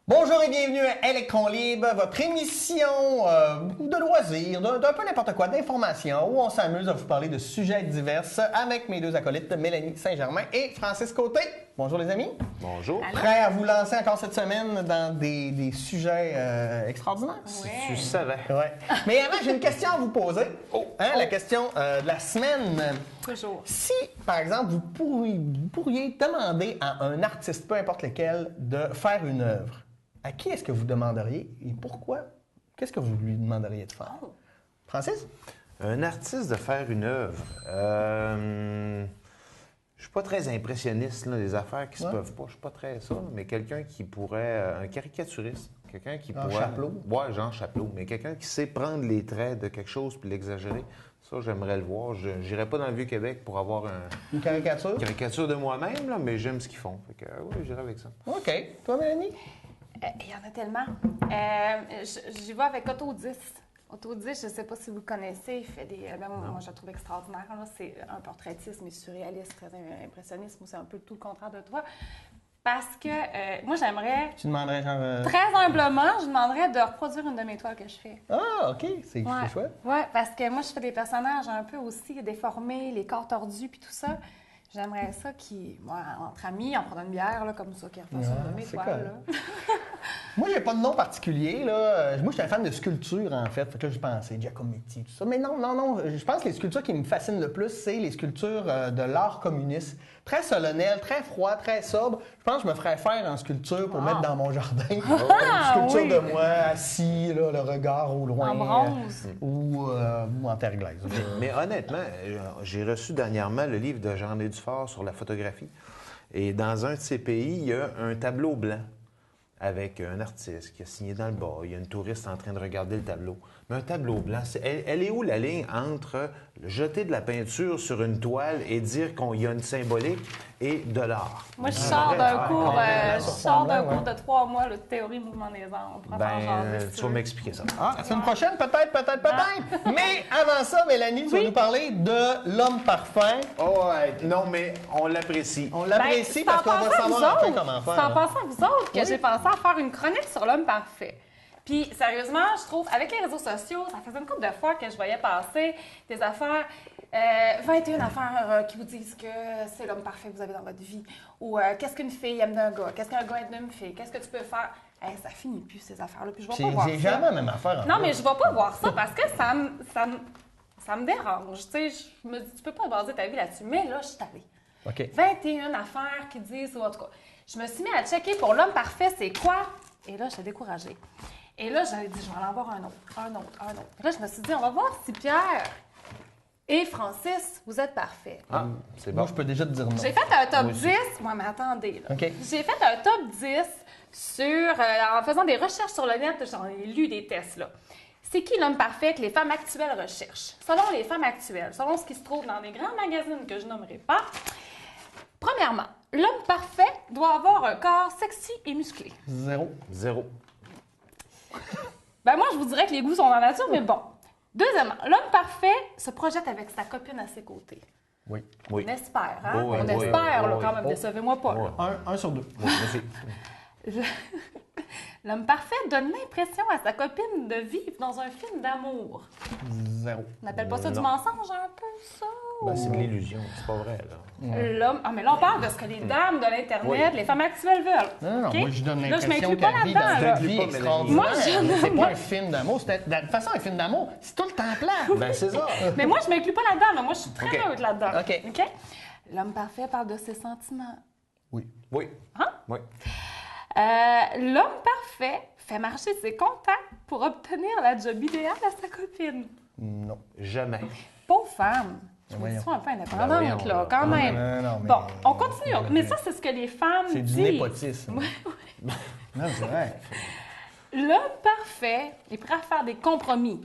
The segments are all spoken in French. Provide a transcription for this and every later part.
Bonjour et bienvenue à Électron Libre, votre émission de loisirs, d'un peu n'importe quoi, d'informations, où on s'amuse à vous parler de sujets divers avec mes deux acolytes, Mélanie Saint-Germain et Francis Côté. Bonjour les amis. Bonjour. Prêt à vous lancer encore cette semaine dans des sujets extraordinaires? Si tu savais. Ouais. Mais avant, j'ai une question à vous poser. La question de la semaine. Toujours. Si, par exemple, vous pourriez demander à un artiste, peu importe lequel, de faire une œuvre, à qui est-ce que vous demanderiez et pourquoi? Qu'est-ce que vous lui demanderiez de faire? Francis? Un artiste de faire une œuvre. Je suis pas très impressionniste, là, des affaires qui se peuvent pas. Je suis pas très ça, mais quelqu'un qui pourrait... un caricaturiste. Quelqu'un qui pourrait... Chapelot? Ouais, Jean Chapelot. Mais quelqu'un qui sait prendre les traits de quelque chose puis l'exagérer. Ça, j'aimerais le voir. Je n'irai pas dans le Vieux-Québec pour avoir Une caricature? une caricature de moi-même, là, mais j'aime ce qu'ils font. Fait que, oui, j'irai avec ça. OK. Toi, Mélanie? Il y en a tellement. J'y vais avec Otto 10. Otto 10, je ne sais pas si vous connaissez, il fait des... moi, je le trouve extraordinaire. C'est un portraitiste, mais surréaliste, très impressionniste. Moi, c'est un peu tout le contraire de toi. Parce que moi, j'aimerais... Tu demanderais genre... Très humblement, je demanderais de reproduire une de mes toiles que je fais. Ah, OK. C'est chouette. Oui, parce que moi, je fais des personnages un peu aussi déformés, les corps tordus, puis tout ça. J'aimerais ça entre amis, en prenant une bière, là, comme ça, qui refasse une de mes toiles. Moi, j'ai pas de nom particulier, là. Moi, je suis un fan de sculpture, en fait. Fait que là, je pensais Giacometti, tout ça. Mais non. Je pense que les sculptures qui me fascinent le plus, c'est les sculptures de l'art communiste. Très solennel, très froid, très sobre. Je pense que je me ferais faire en sculpture pour mettre dans mon jardin. Une sculpture de moi, assis, là, le regard au loin. En bronze. Ou en terre glaise. Mais honnêtement, j'ai reçu dernièrement le livre de Jean-André Dufort sur la photographie. Et dans un de ces pays, il y a un tableau blanc avec un artiste qui a signé dans le bas. Il y a une touriste en train de regarder le tableau. Mais un tableau blanc, elle est où la ligne entre jeter de la peinture sur une toile et dire qu'il y a une symbolique et de l'art? Moi, je sors d'un cours, cours de 3 mois de théorie mouvement des arts. On pourra faire jaser, si tu vas m'expliquer ça. La semaine prochaine, peut-être. Mais avant ça, Mélanie, tu vas nous parler de l'homme parfait. Oh, non, mais on l'apprécie. On l'apprécie parce qu'on va savoir un peu comment faire. C'est en pensant à vous autres que j'ai pensé à faire une chronique sur l'homme parfait. Puis, sérieusement, je trouve, avec les réseaux sociaux, ça faisait une couple de fois que je voyais passer des affaires, 21 affaires qui vous disent que c'est l'homme parfait que vous avez dans votre vie. Ou qu'est-ce qu'une fille aime d'un gars? Qu'est-ce qu'un gars aime d'une fille? Qu'est-ce que tu peux faire? Ça finit plus, ces affaires-là. Puis je vais pas voir ça. J'ai jamais la même affaire. Non, mais je vais pas voir ça parce que ça me dérange. Tu sais, je me dis, tu peux pas baser ta vie là-dessus. Mais là, je suis allée. OK. 21 affaires qui disent, ou en tout cas, je me suis mis à checker pour l'homme parfait, c'est quoi? Et là, j'étais découragée. Et là, j'avais dit, je vais en avoir un autre. Et là, je me suis dit, on va voir si Pierre et Francis, vous êtes parfaits. Ah, c'est bon. Moi, je peux déjà te dire non. J'ai fait un top 10. Moi, mais attendez, là. OK. J'ai fait un top 10 en faisant des recherches sur le net, j'en ai lu des tests, là. C'est qui l'homme parfait que les femmes actuelles recherchent? Selon les femmes actuelles, selon ce qui se trouve dans des grands magazines que je nommerai pas, premièrement, l'homme parfait doit avoir un corps sexy et musclé. Zéro. Ben moi, je vous dirais que les goûts sont dans la nature, mais bon. Deuxièmement, l'homme parfait se projette avec sa copine à ses côtés. Oui. Oui. On espère, hein? Oui, On oui, espère, oui, là, oui. quand même. Décevez-moi pas. Oui. là. Un sur deux. Oui, merci. L'homme parfait donne l'impression à sa copine de vivre dans un film d'amour. Zéro. On n'appelle pas ça du Non. mensonge, un peu, ça? Ben, c'est de l'illusion, c'est pas vrai, là. L'homme... Ah, mais là, on parle de ce que les dames de l'Internet, les femmes actuelles veulent. Non, OK? moi, je donne Là, je l'impression m'inclus pas qu'elle vit là-dedans, dans là. une vie Moi, extraordinaire. Moi, je- C'est pas un film d'amour. De toute façon, un film d'amour, c'est tout le temps plat. Ben, c'est ça. Mais moi, je m'inclus pas là-dedans. là. Moi, je suis très OK. neutre là-dedans. OK. L'homme parfait parle de ses sentiments. Oui. Oui. Hein? Oui. L'homme parfait fait marcher ses contacts pour obtenir la job idéale à sa copine. Non. Jamais. Pauvre femme. Je me voyons. dis, sois un peu Ben indépendante, voyons, là, là. quand même. Non, mais- Bon, on continue. Mais ça, c'est ce que les femmes C'est du disent. népotisme. Non, c'est vrai. L'homme parfait est prêt à faire des compromis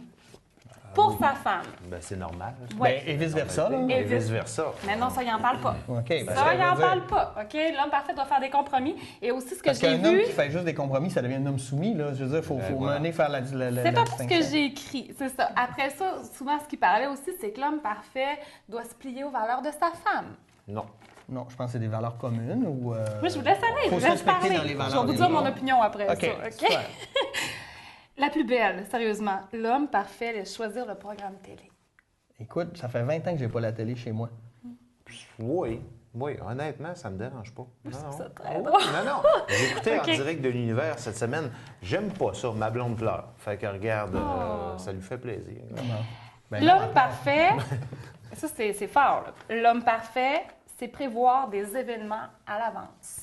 pour sa femme. Ben, c'est normal. Ouais. Ben, et vice-versa, là. Et Et vice-versa. Mais non, ça, il n'en parle pas. OK. Ben, Ça, il veut n'en dire- parle pas. OK? L'homme parfait doit faire des compromis. Et aussi, ce que Parce j'ai qu'un homme vu... qui fait juste des compromis, ça devient un homme soumis, là. Je veux dire, il faut voilà. mener faire la C'est pas tout ce que distinction. j'ai écrit, c'est ça. Après ça, souvent, ce qu'il parlait aussi, c'est que l'homme parfait doit se plier aux valeurs de sa femme. Non. Non, je pense que c'est des valeurs communes ou... Moi, je vous laisse aller, je faut vous se laisse respecter parler. dans les Je valeurs vais vous des dire mon autres. opinion après OK, ça, OK? super. La plus belle, sérieusement. L'homme parfait, laisse choisir le programme télé. Écoute, ça fait 20 ans que j'ai pas la télé chez moi. Oui, honnêtement, ça me dérange pas. Non, non. ça très Oh, drôle. non. J'ai écouté OK. en direct de l'univers cette semaine. J'aime pas ça, ma blonde pleure. Fait que regarde, ça lui fait plaisir. Ben, L'homme non, parfait, ça c'est fort, là. L'homme parfait, c'est prévoir des événements à l'avance.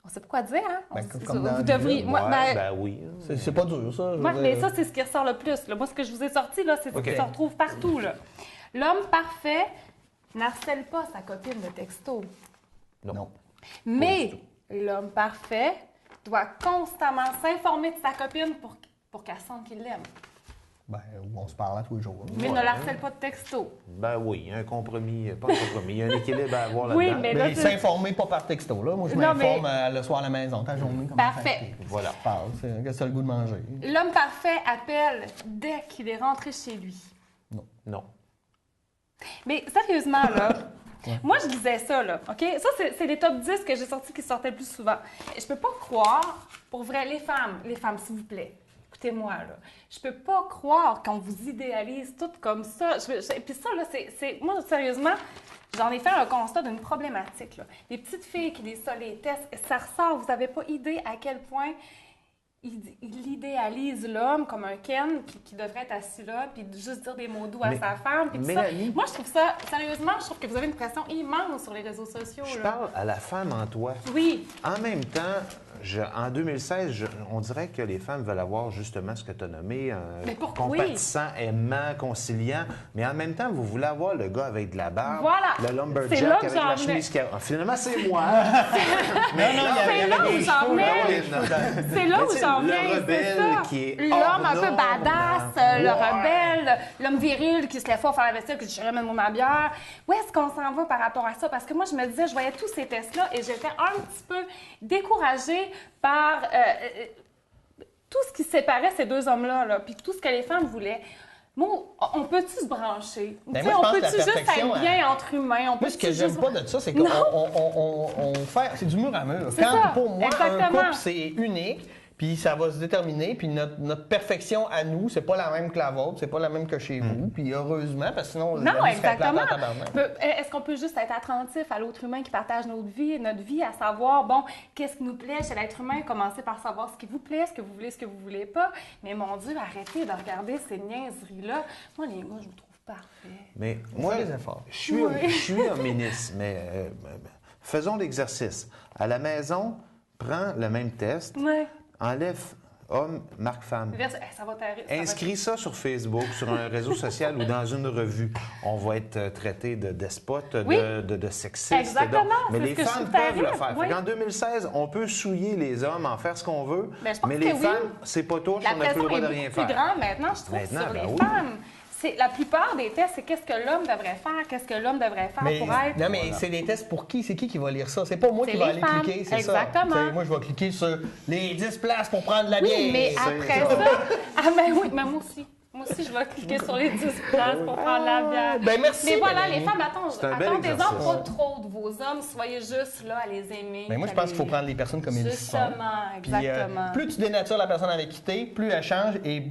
On sait pas quoi dire, hein? Ben, comme dans vous la devriez. vie, Moi, Ouais, ben, oui. c'est pas dur, ça. je veux ouais, dire. mais ça, c'est ce qui ressort le plus, là. Moi, ce que je vous ai sorti, là, c'est ce qui OK. se retrouve partout, là. L'homme parfait n'harcèle pas sa copine de texto. Non. Mais l'homme parfait doit constamment s'informer de sa copine pour qu'elle sente qu'il l'aime. Ben, on se parle à tous les jours. Mais ne l'harcèle pas de texto. Ben oui, un compromis, pas un compromis. Il y a un équilibre à avoir Oui, là-dedans. mais là, Mais s'informer pas par texto, là. Moi, je Non, m'informe le soir à la maison, ta journée. Comment Parfait. ça fait? Voilà. Je parle, qu'est-ce que tu as le goût de manger? L'homme parfait appelle dès qu'il est rentré chez lui. Non. Mais sérieusement, là, moi, je disais ça, là, OK? Ça, c'est les top 10 que j'ai sortis qui sortaient le plus souvent. Je peux pas croire, pour vrai, les femmes, s'il vous plaît, écoutez-moi, là, je peux pas croire qu'on vous idéalise toutes comme ça. Puis ça, là, moi, sérieusement, j'en ai fait un constat d'une problématique, là. Les petites filles qui lisent ça, les tests, ça ressort, vous avez pas idée à quel point il idéalise l'homme comme un Ken qui devrait être assis là, puis juste dire des mots doux à Mais- sa femme, puis tout ça. Mélanie- Moi, je trouve ça, sérieusement, je trouve que vous avez une pression immense sur les réseaux sociaux. Je là. parle à la femme en toi. Oui, En même temps, en 2016, on dirait que les femmes veulent avoir justement ce que tu as nommé, Mais pourquoi? compatissant, aimant, conciliant, mais en même temps, vous voulez avoir le gars avec de la barbe, Voilà. le C'est là lumberjack que avec j'en la venais. chemise qui finalement, c'est moi. Mais non, c'est là où j'en venais. C'est là où j'en viens, Le c'est rebelle ça. qui est L'homme hors un peu norme. badass, le Ouais. rebelle, l'homme viril qui se lève fort faire la vaisselle, qui dit « je ramène ma bière ». Où est-ce qu'on s'en va par rapport à ça? Parce que moi, je me disais, je voyais tous ces tests-là et j'étais un petit peu découragée par tout ce qui séparait ces deux hommes-là, là, puis tout ce que les femmes voulaient. Moi, on peut-tu se brancher? Ben, Tu sais, moi, je on pense que peut-tu la juste perfection, être bien entre humains? On Moi, peut-tu ce que juste... j'aime pas de ça, c'est qu'on on fait... C'est du mur à mur. C'est Quand, ça, pour moi, un exactement. couple, c'est unique, puis ça va se déterminer, puis notre perfection à nous, c'est pas la même que la vôtre, c'est pas la même que chez vous, puis heureusement, parce que sinon, la Non, vie serait plate exactement. en tabarnak. Est-ce qu'on peut juste être attentif à l'autre humain qui partage notre vie, à savoir, bon, qu'est-ce qui nous plaît chez l'être humain, commencer par savoir ce qui vous plaît, ce que vous voulez, ce que vous voulez pas. Mais mon Dieu, arrêtez de regarder ces niaiseries-là. Moi, les gars, je vous trouve parfaits. Mais On moi, fait des efforts. je suis un ministre, mais faisons l'exercice. À la maison, prends le même test, Ouais. enlève homme, marque femme. Ça va t'arriver. Inscris ça sur Facebook, sur un réseau social ou dans une revue. On va être traité de despote, Oui. de sexiste. Exactement, Mais c'est les ce que je femmes trouve peuvent le terrible, faire. oui. En 2016, on peut souiller les hommes, en faire ce qu'on veut, Ben, je pense mais que les oui. femmes, c'est pas touche, La on n'a plus pression le droit est de beaucoup rien plus faire. grande maintenant, je trouve, Maintenant, sur les ben oui. femmes. La plupart des tests, c'est qu'est-ce que l'homme devrait faire, qu'est-ce que l'homme devrait faire Mais, pour être... non, mais c'est des tests pour qui? C'est qui va lire ça? C'est pas moi C'est qui va les aller femmes. cliquer, c'est Exactement. ça. T'sais, moi, je vais cliquer sur les 10 places pour prendre la bière. Oui, mais C'est après ça... Ah ben oui, mais moi aussi. Moi aussi, je vais cliquer sur les 10 places pour prendre la bière. Ben, merci, Mais voilà, Mélanie. les femmes, C'est un bel attendez-en exercice. pas trop de vos hommes. Soyez juste là à les aimer. Ben, moi, je pense qu'il faut prendre les personnes comme ils sont. Justement, Puis, exactement. plus tu dénatures la personne avec qui t'es, plus elle change et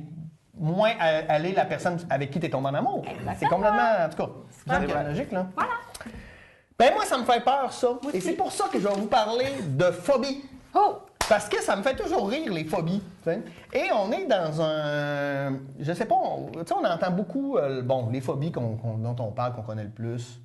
moins elle est la personne avec qui t'es tombé en amour. Exactement. C'est complètement, en tout cas, vrai. c'est logique, là. Voilà. Ben moi, ça me fait peur, ça. Et aussi. c'est pour ça que je vais vous parler de phobie. Oh! Parce que ça me fait toujours rire, les phobies. Tu sais. Et on est dans un... Je sais pas, tu sais, on entend beaucoup, bon, les phobies dont on parle, qu'on connaît le plus.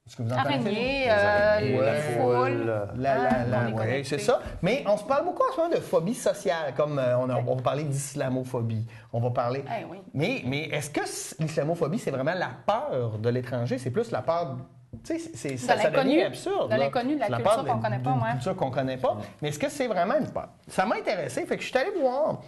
Est-ce que vous en connaissez? Araignée, Les araignées, les la foules. foule. on est Ouais, connectés. c'est ça. Mais on se parle beaucoup en ce moment de phobie sociale, comme on va parler d'islamophobie. On va parler. Eh oui. Mais est-ce que l'islamophobie, c'est vraiment la peur de l'étranger? C'est plus la peur. Tu sais, ça l'inconnu. devient absurde. De là. l'inconnu, de la C'est culture peur qu'on connaît pas, d'une ouais. culture qu'on connaît pas. Mais est-ce que c'est vraiment une peur? Ça m'a intéressé, fait que je suis allé voir.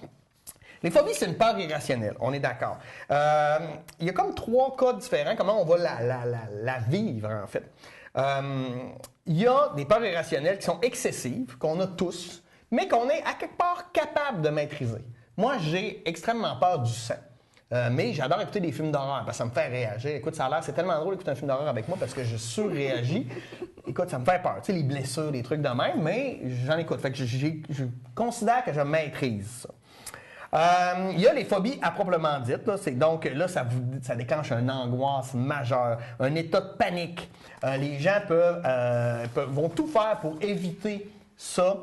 Les phobies, c'est une peur irrationnelle, on est d'accord. Il y a comme 3 cas différents, comment on va la vivre, en fait. Il y a des peurs irrationnelles qui sont excessives, qu'on a tous, mais qu'on est à quelque part capable de maîtriser. Moi, j'ai extrêmement peur du sang. Mais j'adore écouter des films d'horreur parce que ça me fait réagir. Écoute, ça a l'air, c'est tellement drôle d'écouter un film d'horreur avec moi parce que je surréagis. Écoute, ça me fait peur. Tu sais, les blessures, les trucs de même, mais j'en écoute. Fait que je considère que je maîtrise ça. Il y a les phobies à proprement dites. Là. Donc là, ça déclenche une angoisse majeure, un état de panique. Les gens vont tout faire pour éviter ça.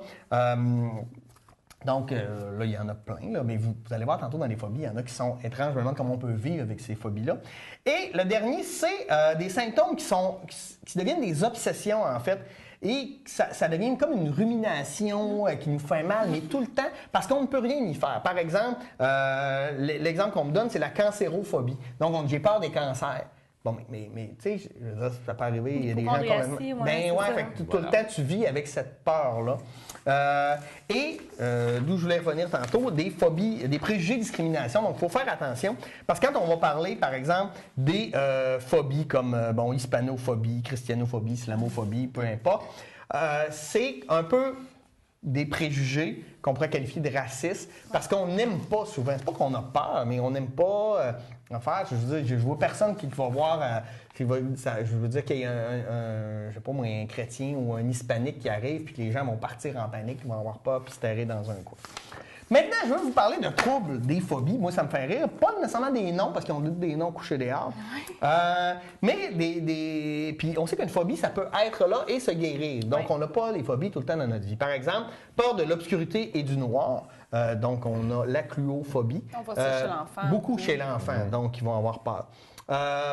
Donc, là, il y en a plein, là, mais vous allez voir tantôt dans les phobies, il y en a qui sont étranges. Je me demande comment on peut vivre avec ces phobies-là. Et le dernier, c'est des symptômes qui deviennent des obsessions, en fait. Et ça devient comme une rumination qui nous fait mal, mais tout le temps, parce qu'on ne peut rien y faire. Par exemple, l'exemple qu'on me donne, c'est la cancérophobie. Donc, j'ai peur des cancers. Bon, mais tu sais, ça peut arriver, il y a des gens complètement... Ben ouais, fait que tout le temps, tu vis avec cette peur-là. D'où je voulais revenir tantôt, des phobies, des préjugés de discrimination. Donc, il faut faire attention. Parce que quand on va parler, par exemple, des phobies comme, hispanophobie, christianophobie, islamophobie, peu importe, c'est un peu des préjugés qu'on pourrait qualifier de racistes parce qu'on n'aime pas souvent. C'est pas qu'on a peur, mais on n'aime pas en faire. Je veux dire, je vois personne qui va voir... je veux dire qu'il y a je sais pas moi, un chrétien ou un hispanique qui arrive puis que les gens vont partir en panique, ils vont avoir peur puis se terrer dans un coin. Maintenant, je veux vous parler de troubles des phobies. Moi, ça me fait rire. Pas nécessairement des noms, parce qu'ils ont des noms couchés dehors. Mais Puis on sait qu'une phobie, ça peut être là et se guérir. Donc, on n'a pas les phobies tout le temps dans notre vie. Par exemple, peur de l'obscurité et du noir. Donc, on a l'acluophobie. On voit ça chez l'enfant. Beaucoup chez l'enfant, donc ils vont avoir peur.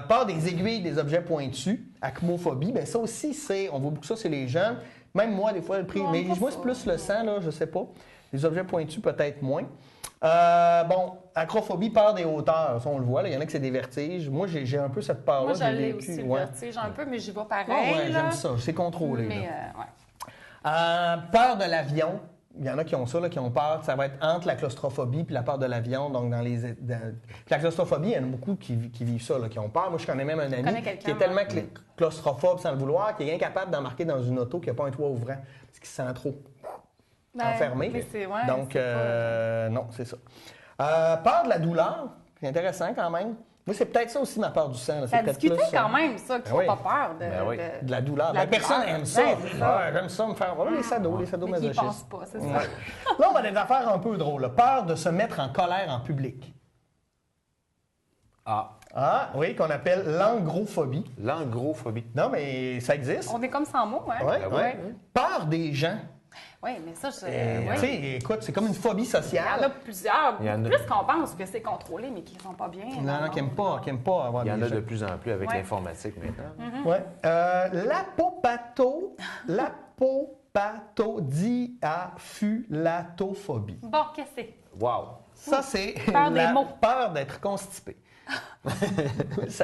Peur des aiguilles, des objets pointus. Acmophobie, bien ça aussi, on voit beaucoup ça, c'est les jeunes. Même moi, des fois, le prix. Mais moi, c'est plus le sang, là, je sais pas. Les objets pointus, peut-être moins. Acrophobie, peur des hauteurs. Ça, on le voit. Il y en a que c'est des vertiges. Moi, j'ai un peu cette peur-là. Moi, je l'ai aussi, le vertige, un peu, mais j'y vais pareil. Ouais, j'aime ça. C'est contrôlé. Mais, peur de l'avion. Il y en a qui ont ça, là, qui ont peur. Ça va être entre la claustrophobie et la peur de l'avion. Donc, la claustrophobie, il y en a beaucoup qui vivent ça, là, qui ont peur. Moi, je connais même un ami qui est tellement claustrophobe sans le vouloir qu'il est incapable d'embarquer dans une auto qui n'a pas un toit ouvrant parce qu'il se sent trop enfermé. Donc, non, c'est ça. Peur de la douleur. C'est intéressant quand même. Moi, c'est peut-être ça aussi ma peur du sang. Ça discutait quand même, ça, qui n'a pas peur de la douleur. Personne n'aime ça. J'aime ça, me faire les sadomasochistes. Ils pensent pas, c'est ça. Là, on a des affaires un peu drôles. Peur de se mettre en colère en public. Oui, qu'on appelle l'angrophobie. L'angrophobie. Non, mais ça existe. On est comme sans mots, hein? Oui. Peur des gens. Oui, mais ça, Tu sais, écoute, c'est comme une phobie sociale. Il y en a plusieurs. Plus qu'on pense que c'est contrôlé, mais qui ne sont pas bien. Non, qui n'aiment pas avoir des gens. Il y en a de plus en plus avec l'informatique maintenant. Oui. L'apopathodiafulatophobie. Bon, qu'est-ce que c'est? Wow! Ça, c'est des mots. Peur d'être constipé.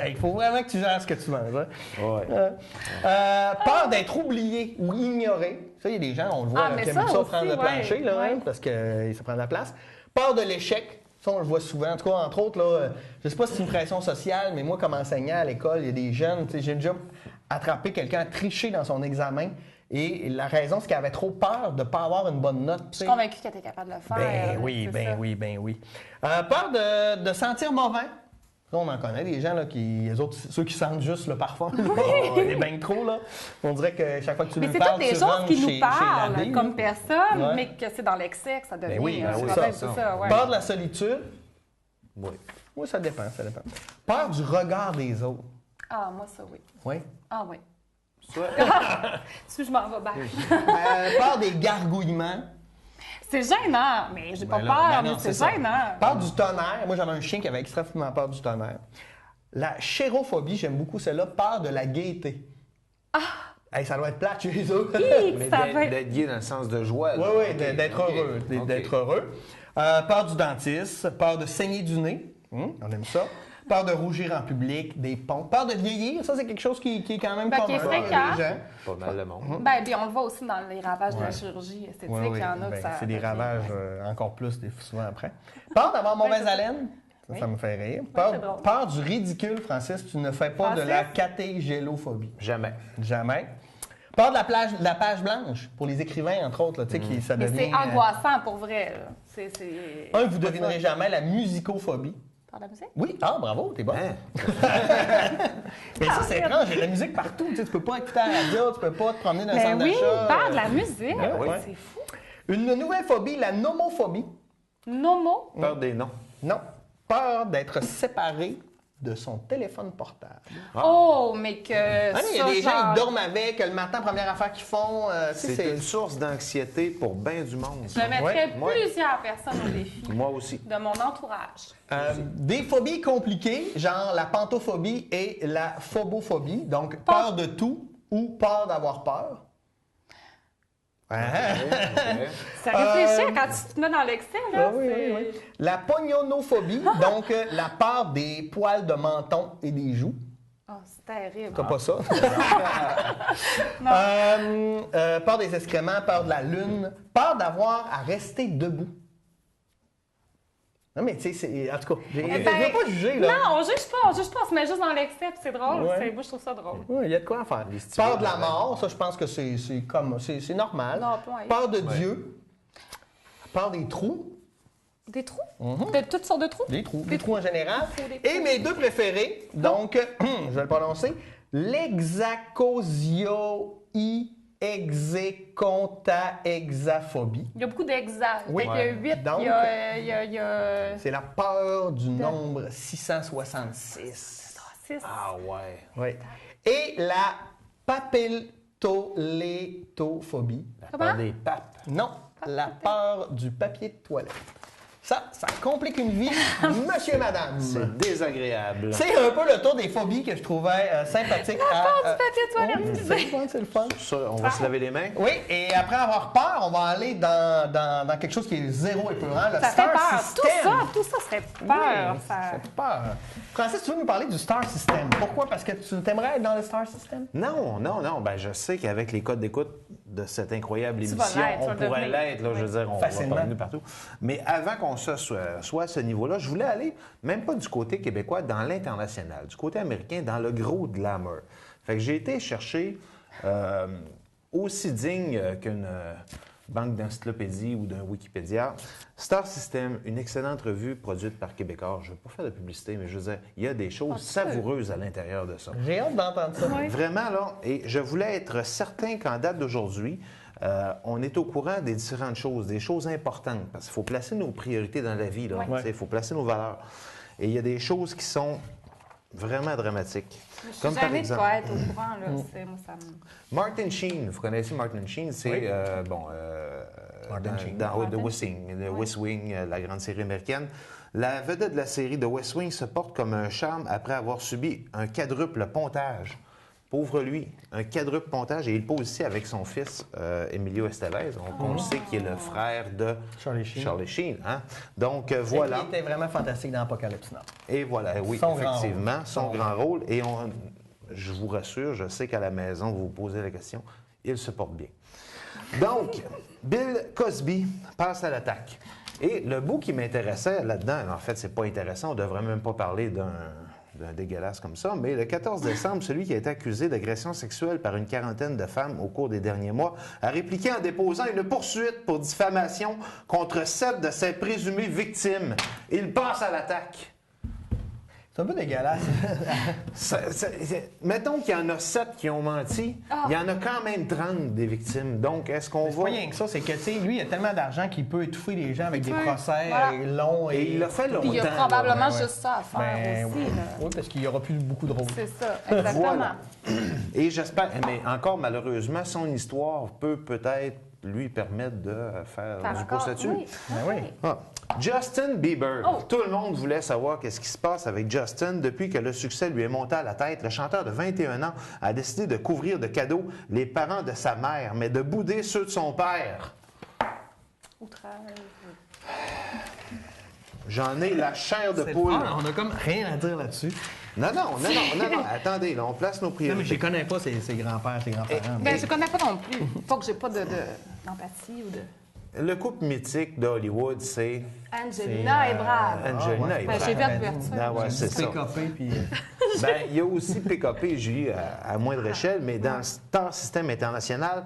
Il faut vraiment que tu gères ce que tu manges. Hein? Ouais. Peur d'être oublié ou ignoré. Ça, il y a des gens, on le voit, qui aiment ça aussi, prendre le plancher, là, hein, parce que ça prend de la place. Peur de l'échec. Ça, on le voit souvent. En tout cas, entre autres, là, je ne sais pas si c'est une pression sociale, mais moi, comme enseignant à l'école, il y a des jeunes, j'ai déjà attrapé quelqu'un à tricher dans son examen. Et la raison, c'est qu'elle avait trop peur de ne pas avoir une bonne note. Je suis convaincue qu'elle était capable de le faire. Ben oui. Peur de sentir mauvais. Ça, on en connaît des gens, là, ceux qui sentent juste le parfum. Les bains trop, là. On dirait que chaque fois que tu lui parles, tu rentres chez, chez l'abbé, comme personne, mais que c'est dans l'excès que ça devient. Ça. Peur de la solitude. Oui, ça dépend. Peur du regard des autres. Ah, moi, ça, oui. Oui? Ah, oui. Je m'en vais bien. Peur des gargouillements. C'est gênant, mais j'ai pas peur, mais c'est gênant. Peur du tonnerre. Moi, j'avais un chien qui avait extrêmement peur du tonnerre. La chérophobie, j'aime beaucoup celle-là. Peur de la gaieté. Ça doit être plate chez eux. Mais d'être gay dans le sens de joie. Oui, d'être heureux. D'être heureux. Peur du dentiste. Peur de saigner du nez. On aime ça. Peur de rougir en public, des ponts. Peur de vieillir, ça, c'est quelque chose qui est quand même commun. Qui est fréquent. Pas mal de monde. Puis on le voit aussi dans les ravages de la chirurgie esthétique. Il y en a que ça... C'est des ravages encore plus, souvent après. Peur d'avoir mauvaise haleine. Ça me fait rire. Peur du ridicule, Francis. Tu ne fais pas de la catégélophobie. Jamais. Peur de la page blanche, pour les écrivains, entre autres. Ça devient... Mais c'est angoissant, pour vrai. Vous ne devinerez jamais la musicophobie. Par la musique? Oui, ah, bravo, t'es bon. Hein? Mais ça, c'est étrange, il y a de la musique partout. Tu sais, tu peux pas écouter à la radio, tu peux pas te promener dans un Ben centre oui, d'achat. par de la musique. oui. C'est fou. Une nouvelle phobie, la nomophobie. Nomo. Peur des noms. Non, peur d'être séparé de son téléphone portable. Oh, mais que Ah, il y a ça, des gens, genre, ils dorment avec, le matin, première affaire qu'ils font. Tu sais, C'est une source d'anxiété pour bien du monde. Je mettrais Ouais. plusieurs personnes au défi Moi aussi. de mon entourage. Des phobies compliquées, genre la pantophobie et la phobophobie. Donc, peur de tout ou peur d'avoir peur. Ok. Ça réfléchit quand tu te mets dans l'excès, là. Ah oui, c'est- oui, oui. La pognonophobie, donc la peur des poils de menton et des joues. Oh, c'est terrible. T'as pas ça? Non. Peur des excréments, peur de la lune, peur d'avoir à rester debout. Non, mais tu sais, en tout cas, je Eh ne ben, veux pas juger, là. Non, on juge pas, on se met juste dans l'excès, puis c'est drôle. Ouais. Moi, je trouve ça drôle. Oui, il y a de quoi à faire. Peur de la mort, ça, je pense que c'est normal. Non, ouais. Peur de Dieu. Peur des trous. Des trous? De toutes sortes de trous? Des trous en général. Des trous. Et mes deux préférés, donc, je vais le prononcer, l'exacosioiexecontaexaphobie. Il y a beaucoup d'exas. Oui. Il y a 8, Donc- il y a C'est la peur du nombre 666. 6. Ah ouais. Oui. Et la papiltolétophobie. La Comment? peur des papes. Non, la peur du papier de toilette. Ça complique une vie, monsieur et madame. C'est désagréable. C'est un peu le tour des phobies que je trouvais sympathiques. Du papier de toilette, oui, tu c'est disais. le fun, c'est le fun. Ça, on va se laver les mains. Oui, et après avoir peur, on va aller dans quelque chose qui est zéro épeurant, le Ça fait Star peur. System. Tout ça serait peur. Oui, ça... ça fait peur. Francis, tu veux nous parler du Star System. Pourquoi? Parce que tu aimerais être dans le Star System? Non. Ben, je sais qu'avec les codes d'écoute de cette incroyable Tu émission, vas l'être, tu on vas pourrait devenir. l'être. Là, je veux dire, on Facilement. va parler de partout. Mais avant qu'on soit à ce niveau-là, je voulais aller, même pas du côté québécois, dans l'international, du côté américain, dans le gros glamour. Fait que j'ai été chercher aussi digne qu'une banque d'encyclopédie ou d'un Wikipédia. Star System, une excellente revue produite par Québécois. Je ne veux pas faire de publicité, mais je veux dire, il y a des choses savoureuses à l'intérieur de ça. J'ai hâte d'entendre ça. Oui. Vraiment, là, et je voulais être certain qu'en date d'aujourd'hui, on est au courant des différentes choses, des choses importantes, parce qu'il faut placer nos priorités dans la vie, là. Oui. Il faut placer nos valeurs. Et il y a des choses qui sont vraiment dramatiques. Je suis Comme par jamais de exemple, quoi être au courant, là. Moi, ça me... Martin Sheen, vous connaissez Martin Sheen, c'est Oui. Martin Sheen. dans The Martin West Wing, The West Wing, la grande série américaine. La vedette de la série The West Wing se porte comme un charme après avoir subi un quadruple pontage. Pauvre lui, un quadruple pontage, et il pose ici avec son fils Emilio Estevez. On sait qu'il est le frère de Charlie Sheen. Hein? Donc voilà. Il était vraiment fantastique dans Apocalypse Now. Et voilà, oui, Son grand effectivement, rôle. son grand rôle. Et je vous rassure, je sais qu'à la maison, vous vous posez la question, il se porte bien. Donc, Bill Cosby passe à l'attaque. Et le bout qui m'intéressait là-dedans, en fait, c'est pas intéressant, on devrait même pas parler d'un dégueulasse comme ça, mais le 14 décembre, celui qui a été accusé d'agression sexuelle par une quarantaine de femmes au cours des derniers mois a répliqué en déposant une poursuite pour diffamation contre 7 de ses présumées victimes. Il passe à l'attaque. C'est un peu dégueulasse. Mettons qu'il y en a 7 qui ont menti, il y en a quand même 30 des victimes. Donc, est-ce qu'on C'est va... pas rien que ça, c'est que, tu sais, lui, il a tellement d'argent qu'il peut étouffer les gens avec des peut. procès Voilà. longs. Et il l'a fait longtemps. Puis il y a là. probablement ouais. juste ça à faire Ben, aussi, oui. là. Oui, parce qu'il n'y aura plus beaucoup de rôles. C'est ça, exactement. Voilà. Et j'espère, mais encore malheureusement, son histoire peut-être lui permettre de faire Par du encore- pouce là-dessus. Oui, oui. Ah. Justin Bieber. Oh. Tout le monde voulait savoir qu'est-ce qui se passe avec Justin depuis que le succès lui est monté à la tête. Le chanteur de 21 ans a décidé de couvrir de cadeaux les parents de sa mère, mais de bouder ceux de son père. Outrage. J'en ai la chair de C'est poule. le fun, on a comme rien à dire là-dessus. Non, attendez, là, on place nos Non, mais je priorités. les connais pas, ses grands-pères, ses grands-parents. Ben, je connais pas non plus. Pas que j'ai pas d'empathie ou de... Le couple mythique d'Hollywood, c'est... Angelina est brave. Angelina est Ben, brave. j'ai vu la couverture. Ah ouais, c'est ça. PKP, puis... Ben, il y a aussi PKP, Julie, à moindre échelle, mais dans le Star System international,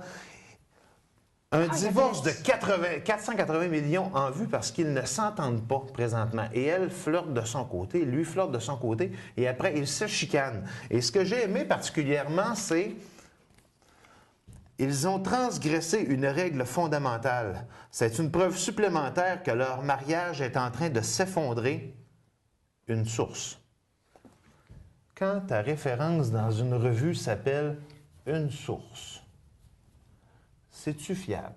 Un divorce de 480 millions en vue parce qu'ils ne s'entendent pas présentement. Et elle flirte de son côté, lui flirte de son côté, et après, ils se chicanent. Et ce que j'ai aimé particulièrement, c'est ils ont transgressé une règle fondamentale. C'est une preuve supplémentaire que leur mariage est en train de s'effondrer. Une source. Quand ta référence dans une revue s'appelle « une source », c'est-tu fiable?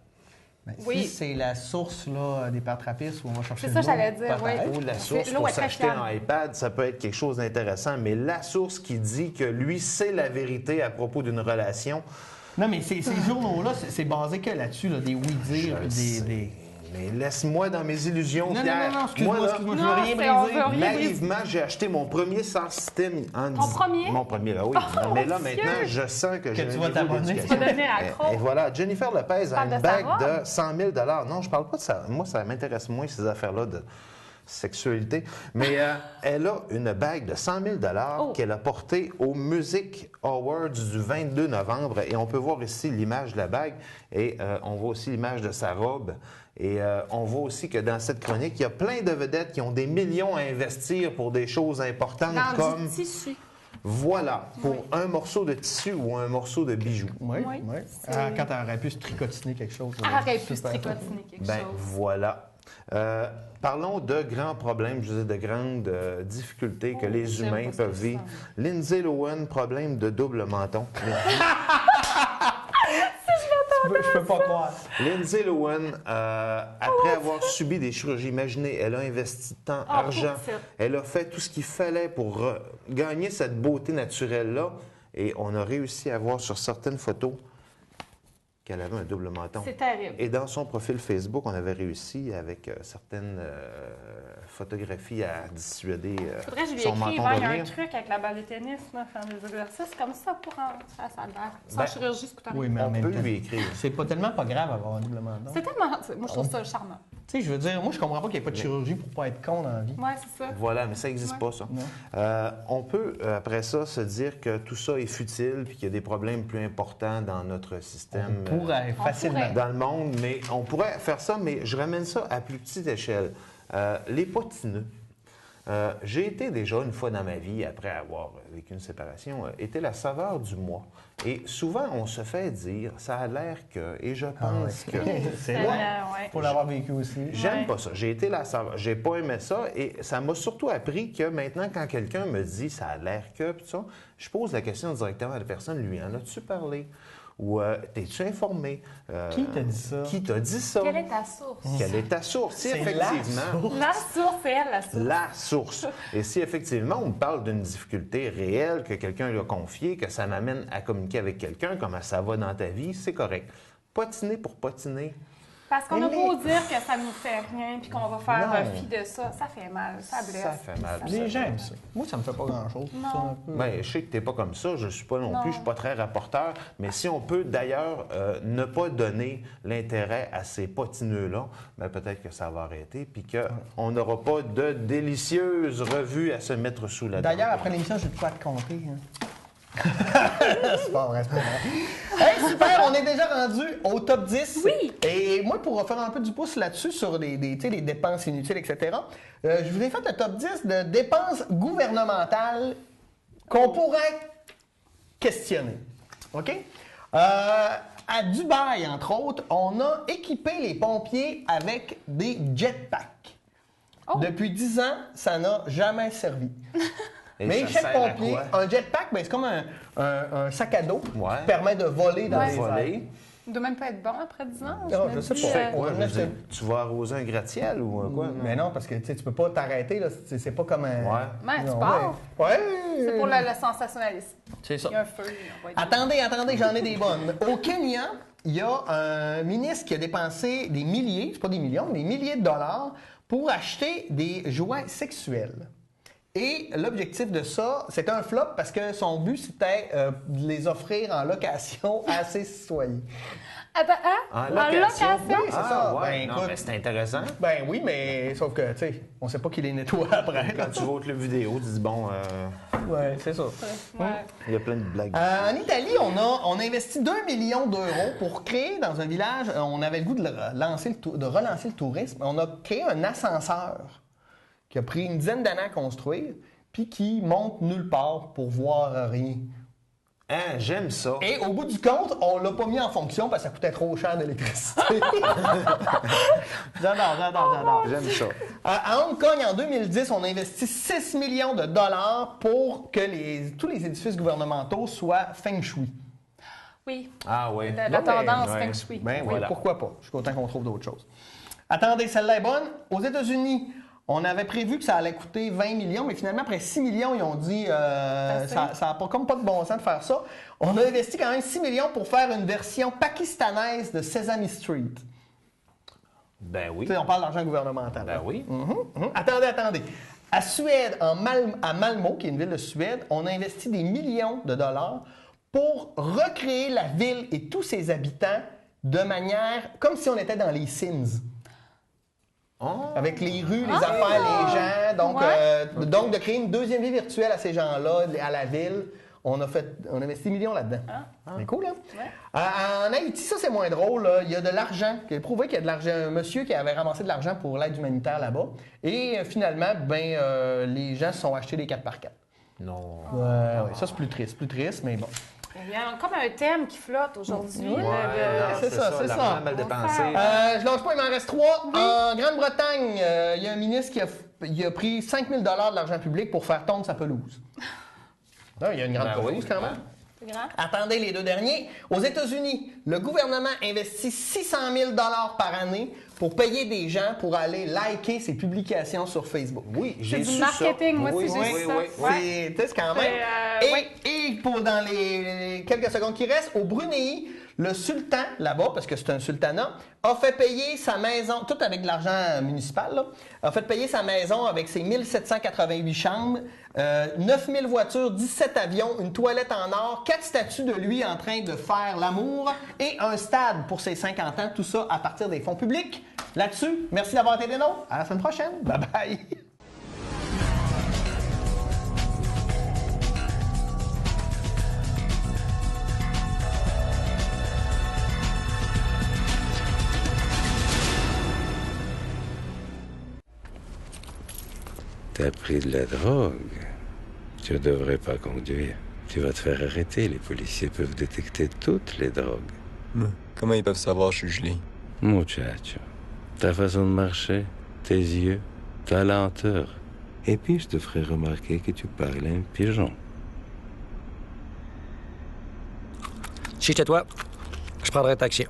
Ben, Oui. Si c'est la source là, des pâtes trapistes où on va chercher C'est de ça, l'eau, j'allais dire, oui. peut-être. Ou la source l'eau pour est très s'acheter fiable. un iPad, ça peut être quelque chose d'intéressant, mais la source qui dit que lui sait la vérité à propos d'une relation, Non, mais ces journaux-là, c'est basé que là-dessus, là, des oui-dire, je puis sais. des... Mais laisse-moi dans mes illusions, Non, Pierre. non, excuse-moi, Moi, là, excuse-moi, je Non, veux rien c'est- on briser. veut rien naïvement, j'ai acheté mon premier Star System en Ton premier? Mon premier, là, oui. Oh, mais là, mon Dieu! maintenant, je sens que j'ai tu un vas niveau t'abonner. d'éducation. Tu vas devenir accro. Et voilà, Jennifer Lopez a parles une de sa bague robe? de 100 000 Non, je parle pas de ça. Moi, ça m'intéresse moins, ces affaires-là de sexualité. Mais elle a une bague de 100 000 Oh. qu'elle a portée au Music Awards du 22 novembre. Et on peut voir ici l'image de la bague. Et on voit aussi l'image de sa robe. Et on voit aussi que dans cette chronique, il y a plein de vedettes qui ont des millions à investir pour des choses importantes Dans comme... du tissu. Voilà, pour un morceau de tissu ou un morceau de bijou. Oui, Oui, oui. c'est- Ah, quand elle aurait pu se tricotiner quelque chose. là, Arrête plus de super. tricotiner quelque Ben chose. voilà. Parlons de grands problèmes, je veux dire, de grandes difficultés que les j'aime humains pas ce que peuvent tu vivre. sens. Lindsay Lohan, problème de double menton. Je peux pas croire. Lindsay Lohan, après avoir subi des chirurgies, imaginez, elle a investi temps, Ah, argent, pour ça. elle a fait tout ce qu'il fallait pour gagner cette beauté naturelle-là, et on a réussi à voir sur certaines photos qu'elle avait un double menton. C'est terrible. Et dans son profil Facebook, on avait réussi, avec certaines photographies, à dissuader Faudrait que je lui son écrive, menton hein, de il y a un venir. truc avec la balle de tennis, là, faire des exercices comme ça pour faire ça l'air. Sans Ben, chirurgie, c'est tout Oui, mais en On même peut temps, lui écrire. c'est pas tellement pas grave avoir un double menton. C'est tellement. Moi, je trouve ça charmant. Tu sais, je veux dire, moi, je comprends pas qu'il n'y ait pas de chirurgie pour pas être con dans la vie. Ouais, c'est ça. Voilà, mais ça n'existe Ouais. pas, ça. Non. On peut, après ça, se dire que tout ça est futile puis qu'il y a des problèmes plus importants dans notre système. On pourrait facilement. pourrait. Dans le monde, mais on pourrait faire ça, mais je ramène ça à plus petite échelle. Les potineux. J'ai été déjà une fois dans ma vie, après avoir vécu une séparation, été la saveur du mois. Et souvent, on se fait dire, ça a l'air que, et je pense que... C'est Tellement, vrai. ouais. Pour l'avoir vécu aussi. J'aime Ouais. pas ça. J'ai été la saveur. J'ai pas aimé ça et ça m'a surtout appris que maintenant, quand quelqu'un me dit ça a l'air que, puis tout ça, je pose la question directement à la personne, lui, en as-tu parlé? Ou t'es-tu informé? Qui t'a dit ça? Qui t'a dit ça? Quelle est ta source? Quelle est ta source? Si C'est la effectivement, source. La source, c'est elle, la source. la source. Et si effectivement on me parle d'une difficulté réelle que quelqu'un lui a confiée, que ça m'amène à communiquer avec quelqu'un, comment ça va dans ta vie, c'est correct. Potiner pour potiner. Parce qu'on a Mais- beau dire que ça nous fait rien puis qu'on va faire Non. fi de ça, ça fait mal, ça blesse. Ça fait mal. Les gens aiment ça. Moi, ça me fait pas grand-chose. Non. ça, un peu. Bien, je sais que tu n'es pas comme ça, je ne suis pas non, Non. plus, je ne suis pas très rapporteur, mais si on peut d'ailleurs ne pas donner l'intérêt à ces potineux-là, bien, peut-être que ça va arrêter, puis qu'on n'aura pas de délicieuses revues à se mettre sous la dent. D'ailleurs, après l'émission, j'ai de quoi te compter. Hein. C'est pas vrai, c'est pas vrai. Hey, super, on est déjà rendu au top 10. Oui. Et moi, pour faire un peu du pouce là-dessus, sur tu sais, les dépenses inutiles, etc., je vous ai fait le top 10 de dépenses gouvernementales qu'on pourrait questionner. OK? À Dubaï, entre autres, on a équipé les pompiers avec des jetpacks. Oh. Depuis 10 ans, ça n'a jamais servi. Et Mais ça chaque sert à pompier, quoi? un jetpack, ben, c'est comme un sac à dos Ouais. qui permet de voler dans Ouais. les airs. Voler. Il doit même pas être bon après 10 ans. Non, me je sais dis, pas. Fait quoi, Ouais, je veux c'est- dire, tu vas arroser un gratte-ciel ou quoi? Mais non, parce que tu peux pas t'arrêter, là. C'est pas comme un. Ouais. Ouais, tu Non, pars. Ouais. C'est pour le sensationnalisme. C'est ça. Il y a un feu, on va être... Attendez, j'en ai des bonnes. Au Kenya, il y a un ministre qui a dépensé des milliers, c'est pas des millions, des milliers de dollars pour acheter des jouets sexuels. Et l'objectif de ça, c'était un flop parce que son but, c'était de les offrir en location à ses citoyens. Attends, hein? En En location? location? Oui, c'est ça. Ouais, Ben, non, écoute. mais c'est intéressant. Ben oui, mais sauf que, tu sais, on sait pas qui les nettoie après. Quand tu vois au club vidéo, tu dis, bon, Ouais, c'est ça. Ouais. il y a plein de blagues. En Italie, on a investi 2 millions d'euros pour créer dans un village, on avait le goût de relancer le tourisme. On a créé un ascenseur qui a pris une dizaine d'années à construire, puis qui monte nulle part pour voir rien. Hein, j'aime ça. Et au bout du compte, on l'a pas mis en fonction parce que ça coûtait trop cher d'électricité. J'adore. J'aime ça. À Hong Kong, en 2010, on a investi 6 millions de dollars pour que tous les édifices gouvernementaux soient feng shui. Oui. Ah oui. La tendance ouais. feng shui. Ben oui, Voilà. pourquoi pas? Je suis content qu'on trouve d'autres choses. Attendez, celle-là est bonne. Aux États-Unis, on avait prévu que ça allait coûter 20 millions, mais finalement, après 6 millions, ils ont dit ça n'a comme pas de bon sens de faire ça. On a investi quand même 6 millions pour faire une version pakistanaise de Sesame Street. Ben oui. Tu sais, on parle d'argent gouvernemental. Ben oui. Attendez. À Suède, à Malmö, qui est une ville de Suède, on a investi des millions de dollars pour recréer la ville et tous ses habitants de manière comme si on était dans les Sims. Oh. Avec les rues, les affaires, les gens. Donc, Ouais. donc, de créer une deuxième vie virtuelle à ces gens-là, à la ville. On a investi des millions là-dedans. C'est cool, hein? Ouais. En Haïti, ça, c'est moins drôle. Là. Il y a de l'argent. Il a prouvé qu'il y a de l'argent. Un monsieur qui avait ramassé de l'argent pour l'aide humanitaire là-bas. Et finalement, les gens se sont achetés des 4x4. Non. Ouais, ça, c'est plus triste, mais bon. Il y a comme un thème qui flotte aujourd'hui. Ouais, non, c'est ça. l'argent mal dépensé. Je lâche pas, il m'en reste 3. En Grande-Bretagne, il y a un ministre qui a pris 5 000 $ de l'argent public pour faire tondre sa pelouse. Là, il y a une grande pelouse quand même. C'est grand. Attendez les deux derniers. Aux États-Unis, le gouvernement investit 600 000 $ par année pour payer des gens pour aller liker ses publications sur Facebook. Oui, C'est j'ai du su marketing, ça. moi oui, aussi, oui, j'ai oui, su ça. oui, oui. Ouais. C'est quand même. Et pour dans les quelques secondes qui restent, au Brunei, le sultan, là-bas, parce que c'est un sultanat, a fait payer sa maison, tout avec de l'argent municipal, là, a fait payer sa maison avec ses 1788 chambres, 9000 voitures, 17 avions, une toilette en or, 4 statues de lui en train de faire l'amour et un stade pour ses 50 ans, tout ça à partir des fonds publics. Là-dessus, merci d'avoir été des nôtres. À la semaine prochaine. Bye bye. T'as pris de la drogue. Tu ne devrais pas conduire. Tu vas te faire arrêter. Les policiers peuvent détecter toutes les drogues. Comment ils peuvent savoir je suis gelé? Muchacho, ta façon de marcher, tes yeux, ta lenteur. Et puis je te ferai remarquer que tu parles à un pigeon. Si j'étais toi, je prendrais un taxi.